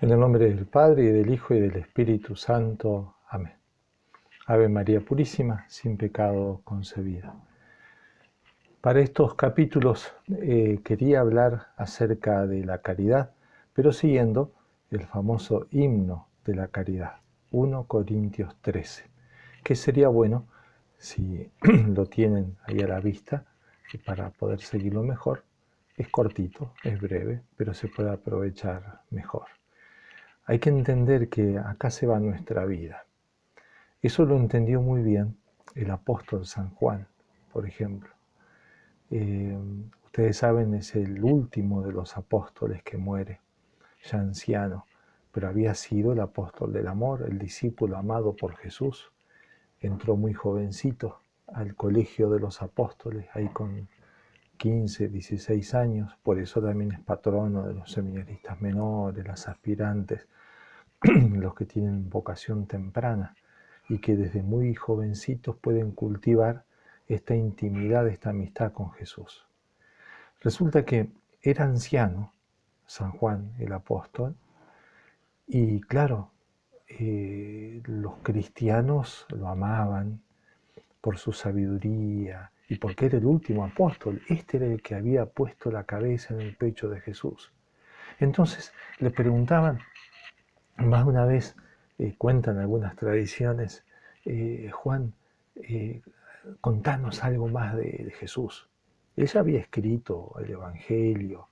En el nombre del Padre, y del Hijo, y del Espíritu Santo. Amén. Ave María Purísima, sin pecado concebida. Para estos capítulos quería hablar acerca de la caridad, pero siguiendo el famoso himno de la caridad, 1 Corintios 13, que sería bueno, si lo tienen ahí a la vista, para poder seguirlo mejor. Es cortito, es breve, pero se puede aprovechar mejor. Hay que entender que acá se va nuestra vida. Eso lo entendió muy bien el apóstol San Juan, por ejemplo. Ustedes saben, es el último de los apóstoles que muere, ya anciano, pero había sido el apóstol del amor, el discípulo amado por Jesús. Entró muy jovencito al colegio de los apóstoles, ahí con 15, 16 años, por eso también es patrono de los seminaristas menores, las aspirantes, los que tienen vocación temprana y que desde muy jovencitos pueden cultivar esta intimidad, esta amistad con Jesús. Resulta que era anciano San Juan el apóstol y claro, los cristianos lo amaban por su sabiduría y porque era el último apóstol. Este era el que había puesto la cabeza en el pecho de Jesús. Entonces le preguntaban más de una vez, cuentan algunas tradiciones, Juan, contanos algo más de Jesús. Ella había escrito el Evangelio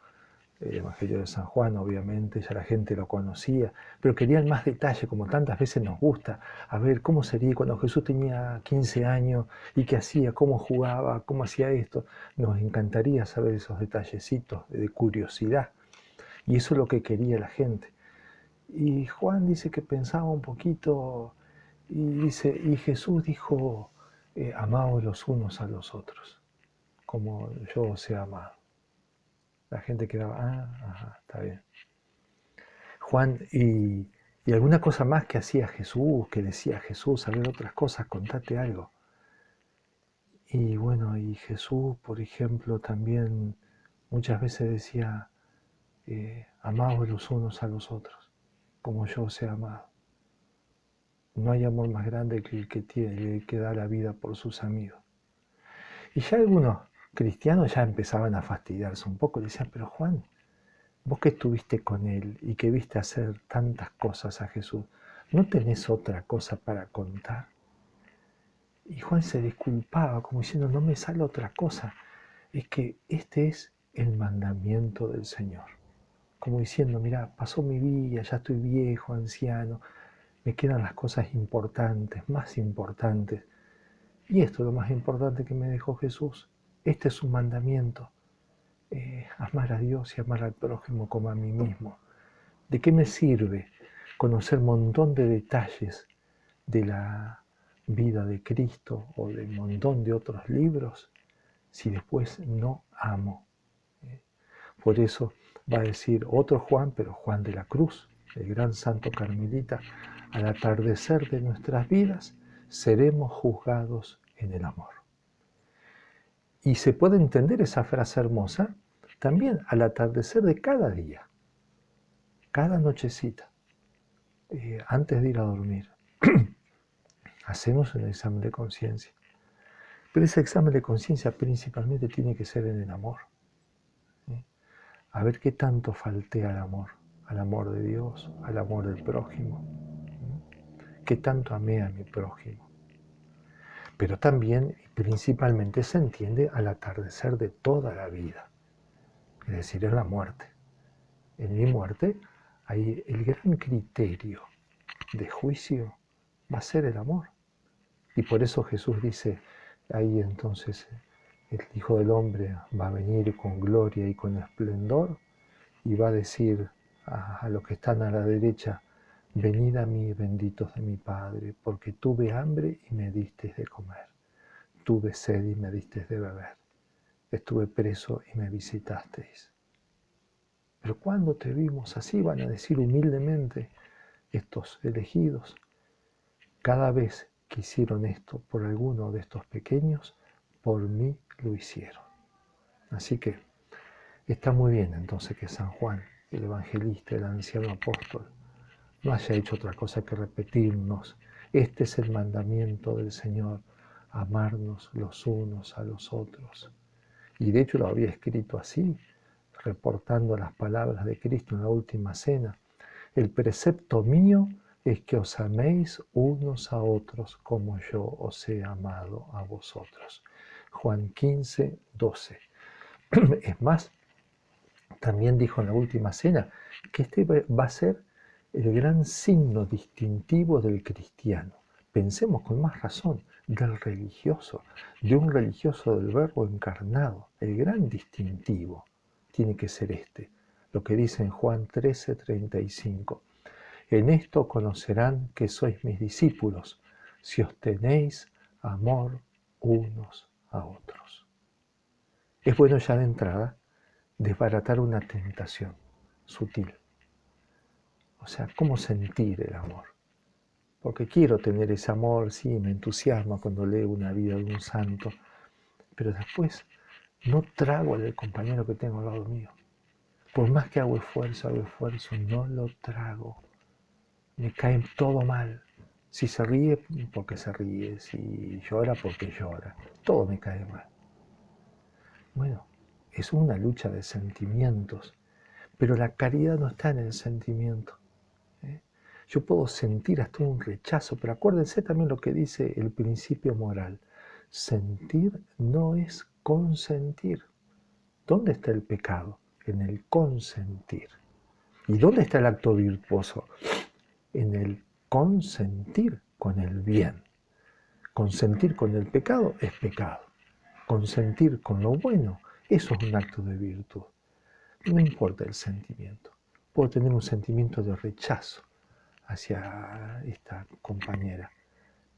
de San Juan, obviamente, ya la gente lo conocía, pero querían más detalle, como tantas veces nos gusta, a ver cómo sería cuando Jesús tenía 15 años y qué hacía, cómo jugaba, cómo hacía esto. Nos encantaría saber esos detallecitos de curiosidad, y eso es lo que quería la gente. Y Juan dice que pensaba un poquito y dice, y Jesús dijo, amaos los unos a los otros, como yo os he amado. La gente quedaba, ajá, está bien. Juan, y alguna cosa más que hacía Jesús, que decía Jesús, a ver otras cosas, contate algo. Y bueno, y Jesús, por ejemplo, también muchas veces decía, amaos los unos a los otros, como yo os he amado. No hay amor más grande que el que tiene, el que da la vida por sus amigos. Y ya algunos cristianos ya empezaban a fastidiarse un poco, le decían, pero Juan, vos que estuviste con él y que viste hacer tantas cosas a Jesús, ¿no tenés otra cosa para contar? Y Juan se disculpaba como diciendo, no me sale otra cosa, es que este es el mandamiento del Señor. Como diciendo, mira, pasó mi vida, ya estoy viejo, anciano, me quedan las cosas importantes, más importantes. Y esto es lo más importante que me dejó Jesús. Este es su mandamiento. Amar a Dios y amar al prójimo como a mí mismo. ¿De qué me sirve conocer un montón de detalles de la vida de Cristo o de un montón de otros libros si después no amo? Por eso va a decir otro Juan, pero Juan de la Cruz, el gran santo carmelita, al atardecer de nuestras vidas seremos juzgados en el amor. Y se puede entender esa frase hermosa también al atardecer de cada día, cada nochecita, antes de ir a dormir. Hacemos un examen de conciencia. Pero ese examen de conciencia principalmente tiene que ser en el amor. A ver qué tanto falté al amor de Dios, al amor del prójimo. Qué tanto amé a mi prójimo. Pero también y principalmente se entiende al atardecer de toda la vida, es decir, en la muerte. En mi muerte, ahí el gran criterio de juicio va a ser el amor. Y por eso Jesús dice, ahí entonces el Hijo del Hombre va a venir con gloria y con esplendor y va a decir a los que están a la derecha, venid a mí, benditos de mi Padre, porque tuve hambre y me disteis de comer, tuve sed y me disteis de beber, estuve preso y me visitasteis. Pero cuando te vimos así, van a decir humildemente estos elegidos, cada vez que hicieron esto por alguno de estos pequeños, por mí lo hicieron. Así que está muy bien entonces que San Juan, el evangelista, el anciano apóstol, no haya hecho otra cosa que repetirnos: este es el mandamiento del Señor, amarnos los unos a los otros. Y de hecho lo había escrito así, reportando las palabras de Cristo en la última cena: el precepto mío es que os améis unos a otros como yo os he amado a vosotros. Juan 15, 12. Es más, también dijo en la última cena que este va a ser el gran signo distintivo del cristiano. Pensemos con más razón del religioso, de un religioso del Verbo encarnado. El gran distintivo tiene que ser este, lo que dice en Juan 13, 35. En esto conocerán que sois mis discípulos, si os tenéis amor unos a otros. Es bueno ya de entrada desbaratar una tentación sutil. O sea, ¿cómo sentir el amor? Porque quiero tener ese amor, sí, me entusiasma cuando leo una vida de un santo, pero después no trago al compañero que tengo al lado mío. Por más que hago esfuerzo, no lo trago. Me cae todo mal. Si se ríe, porque se ríe. Si llora, porque llora. Todo me cae mal. Bueno, es una lucha de sentimientos, pero la caridad no está en el sentimiento. Yo puedo sentir hasta un rechazo, pero acuérdense también lo que dice el principio moral. Sentir no es consentir. ¿Dónde está el pecado? En el consentir. ¿Y dónde está el acto virtuoso? En el consentir con el bien. Consentir con el pecado es pecado. Consentir con lo bueno, eso es un acto de virtud. No importa el sentimiento. Puedo tener un sentimiento de rechazo hacia esta compañera,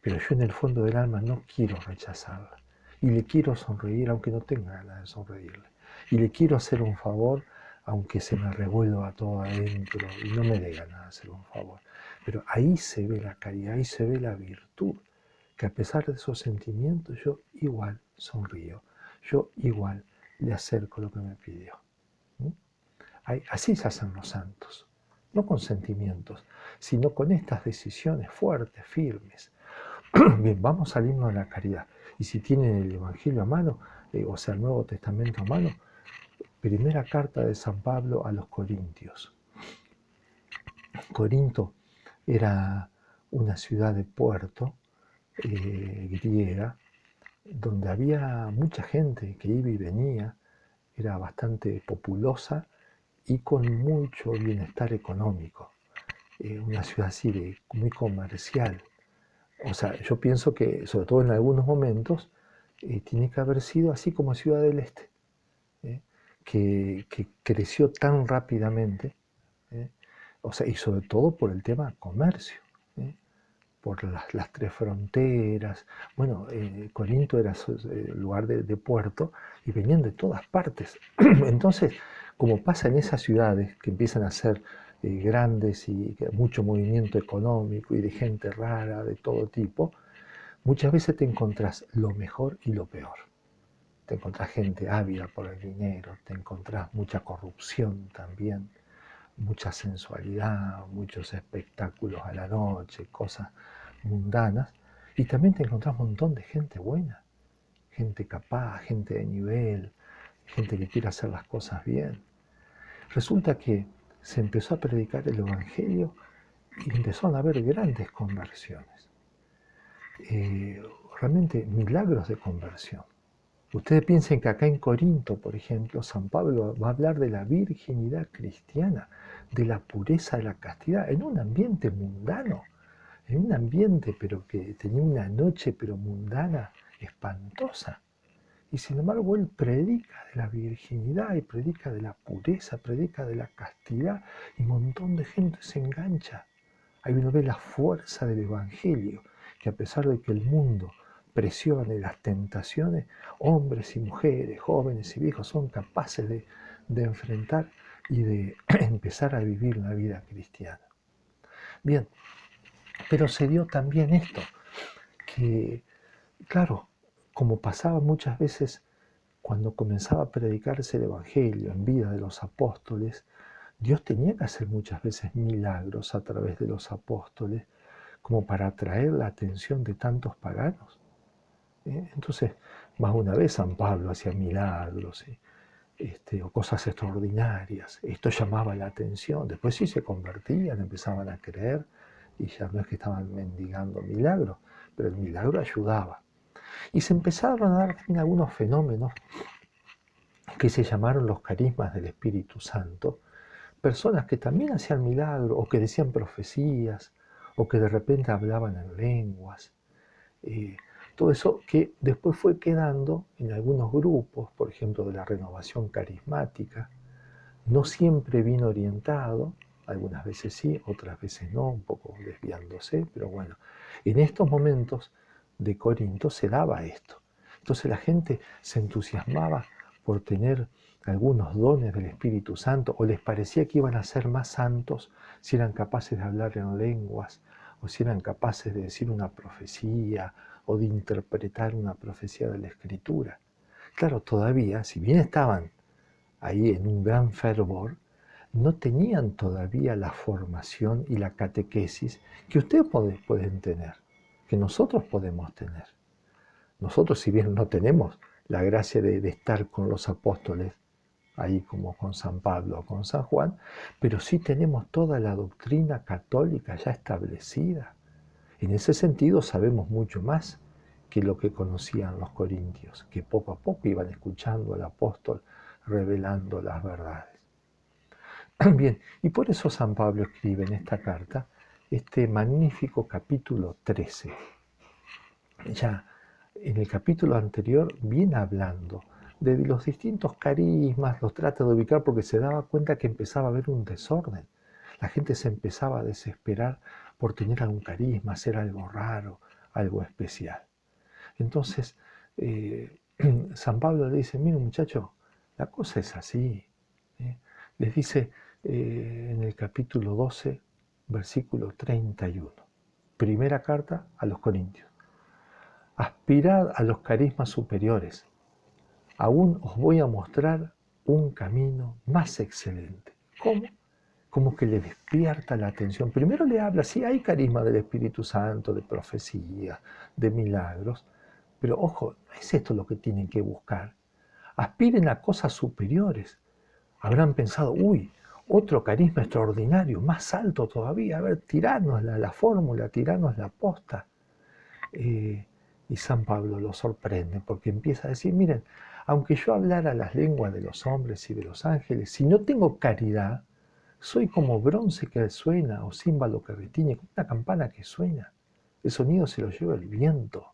pero yo en el fondo del alma no quiero rechazarla. Y le quiero sonreír aunque no tenga ganas de sonreírle. Y le quiero hacer un favor aunque se me revuelva todo adentro y no me dé ganas de hacer un favor. Pero ahí se ve la caridad, ahí se ve la virtud, que a pesar de esos sentimientos yo igual sonrío, yo igual le acerco lo que me pidió. Así se hacen los santos, no con sentimientos, sino con estas decisiones fuertes, firmes. Bien, vamos al himno de la caridad. Y si tienen el Evangelio a mano, o sea, el Nuevo Testamento a mano, primera carta de San Pablo a los Corintios. Corinto era una ciudad de puerto griega, donde había mucha gente que iba y venía, era bastante populosa y con mucho bienestar económico. Una ciudad así muy comercial. O sea, yo pienso que, sobre todo en algunos momentos, tiene que haber sido así como Ciudad del Este, que creció tan rápidamente, o sea, y sobre todo por el tema comercio, por las tres fronteras. Bueno, Corinto era lugar de puerto y venían de todas partes. Entonces, como pasa en esas ciudades que empiezan a ser grandes y mucho movimiento económico y de gente rara de todo tipo, muchas veces te encontrás lo mejor y lo peor. Te encontrás gente ávida por el dinero, te encontrás mucha corrupción también, mucha sensualidad, muchos espectáculos a la noche, cosas mundanas, y también te encontrás un montón de gente buena, gente capaz, gente de nivel, gente que quiere hacer las cosas bien. Resulta que se empezó a predicar el Evangelio y empezaron a haber grandes conversiones. Realmente milagros de conversión. Ustedes piensen que acá en Corinto, por ejemplo, San Pablo va a hablar de la virginidad cristiana, de la pureza de la castidad, en un ambiente mundano, en un ambiente pero que tenía una noche pero mundana, espantosa. Y sin embargo él predica de la virginidad y predica de la pureza, predica de la castidad y un montón de gente se engancha. Ahí uno ve la fuerza del Evangelio, que a pesar de que el mundo presione las tentaciones, hombres y mujeres, jóvenes y viejos son capaces de enfrentar y de empezar a vivir la vida cristiana. Bien, pero se dio también esto, que claro, como pasaba muchas veces cuando comenzaba a predicarse el Evangelio en vida de los apóstoles, Dios tenía que hacer muchas veces milagros a través de los apóstoles como para atraer la atención de tantos paganos. Entonces, más una vez San Pablo hacía milagros o cosas extraordinarias. Esto llamaba la atención. Después sí se convertían, empezaban a creer y ya no es que estaban mendigando milagros, pero el milagro ayudaba. Y se empezaron a dar también algunos fenómenos que se llamaron los carismas del Espíritu Santo, personas que también hacían milagros o que decían profecías o que de repente hablaban en lenguas. Todo eso que después fue quedando en algunos grupos, por ejemplo de la renovación carismática, no siempre bien orientado, algunas veces sí, otras veces no, un poco desviándose, pero bueno, en estos momentos de Corinto se daba esto. Entonces la gente se entusiasmaba por tener algunos dones del Espíritu Santo, o les parecía que iban a ser más santos si eran capaces de hablar en lenguas, o si eran capaces de decir una profecía, o de interpretar una profecía de la Escritura. Claro, todavía, si bien estaban ahí en un gran fervor, no tenían todavía la formación y la catequesis que ustedes pueden tener, que nosotros podemos tener. Nosotros, si bien no tenemos la gracia de estar con los apóstoles, ahí como con San Pablo o con San Juan, pero sí tenemos toda la doctrina católica ya establecida. En ese sentido sabemos mucho más que lo que conocían los corintios, que poco a poco iban escuchando al apóstol revelando las verdades. Bien, y por eso San Pablo escribe en esta carta este magnífico capítulo 13. Ya en el capítulo anterior viene hablando de los distintos carismas, los trata de ubicar porque se daba cuenta que empezaba a haber un desorden. La gente se empezaba a desesperar por tener algún carisma, hacer algo raro, algo especial. Entonces, San Pablo le dice, miren muchachos, la cosa es así. Les dice en el capítulo 12, versículo 31, primera carta a los Corintios. Aspirad a los carismas superiores. Aún os voy a mostrar un camino más excelente. ¿Cómo? Como que le despierta la atención. Primero le habla, sí, hay carisma del Espíritu Santo, de profecía, de milagros, pero ojo, no es esto lo que tienen que buscar. Aspiren a cosas superiores. Habrán pensado, uy, otro carisma extraordinario, más alto todavía, a ver, tiranos la fórmula, tiranos la posta. Y San Pablo lo sorprende porque empieza a decir, miren, aunque yo hablara las lenguas de los hombres y de los ángeles, si no tengo caridad, soy como bronce que suena o címbalo que retiñe, como una campana que suena. El sonido se lo lleva el viento.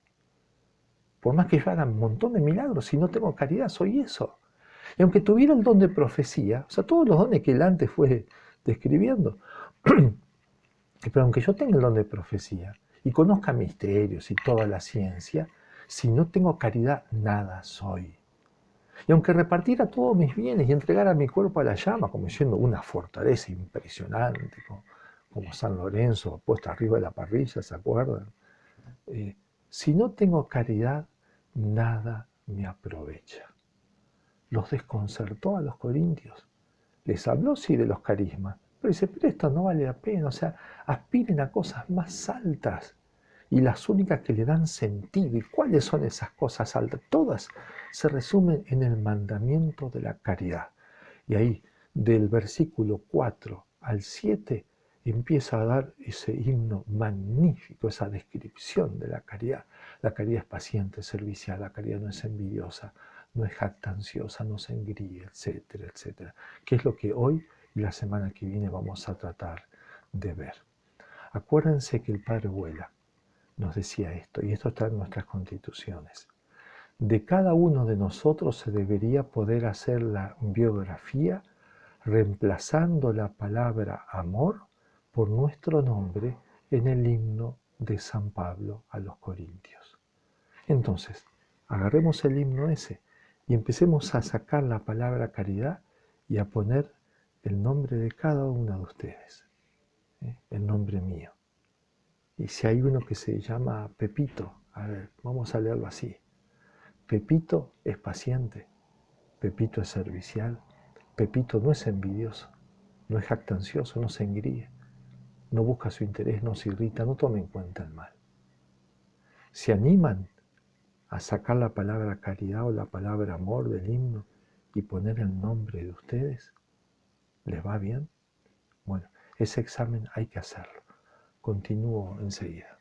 Por más que yo haga un montón de milagros, si no tengo caridad, soy eso. Y aunque tuviera el don de profecía, o sea, todos los dones que él antes fue describiendo, pero aunque yo tenga el don de profecía y conozca misterios y toda la ciencia, si no tengo caridad, nada soy. Y aunque repartiera todos mis bienes y entregara mi cuerpo a la llama, como siendo una fortaleza impresionante, como San Lorenzo puesto arriba de la parrilla, ¿se acuerdan? Si no tengo caridad, nada me aprovecha. Los desconcertó a los corintios. Les habló, sí, de los carismas, pero dice, pero esto no vale la pena, o sea, aspiren a cosas más altas y las únicas que le dan sentido. ¿Y cuáles son esas cosas altas? Todas se resumen en el mandamiento de la caridad. Y ahí, del versículo 4 al 7, empieza a dar ese himno magnífico, esa descripción de la caridad. La caridad es paciente, servicial, la caridad no es envidiosa, no es jactanciosa, no se engríe, etcétera, etcétera. Que es lo que hoy y la semana que viene vamos a tratar de ver. Acuérdense que el Padre Vuela nos decía esto, y esto está en nuestras constituciones. De cada uno de nosotros se debería poder hacer la biografía reemplazando la palabra amor por nuestro nombre en el himno de San Pablo a los Corintios. Entonces, agarremos el himno ese y empecemos a sacar la palabra caridad y a poner el nombre de cada uno de ustedes, el nombre mío. Y si hay uno que se llama Pepito, a ver, vamos a leerlo así. Pepito es paciente, Pepito es servicial, Pepito no es envidioso, no es jactancioso, no se engríe, no busca su interés, no se irrita, no toma en cuenta el mal. ¿Se animan a sacar la palabra caridad o la palabra amor del himno y poner el nombre de ustedes? ¿Les va bien? Bueno, ese examen hay que hacerlo. Continúo enseguida.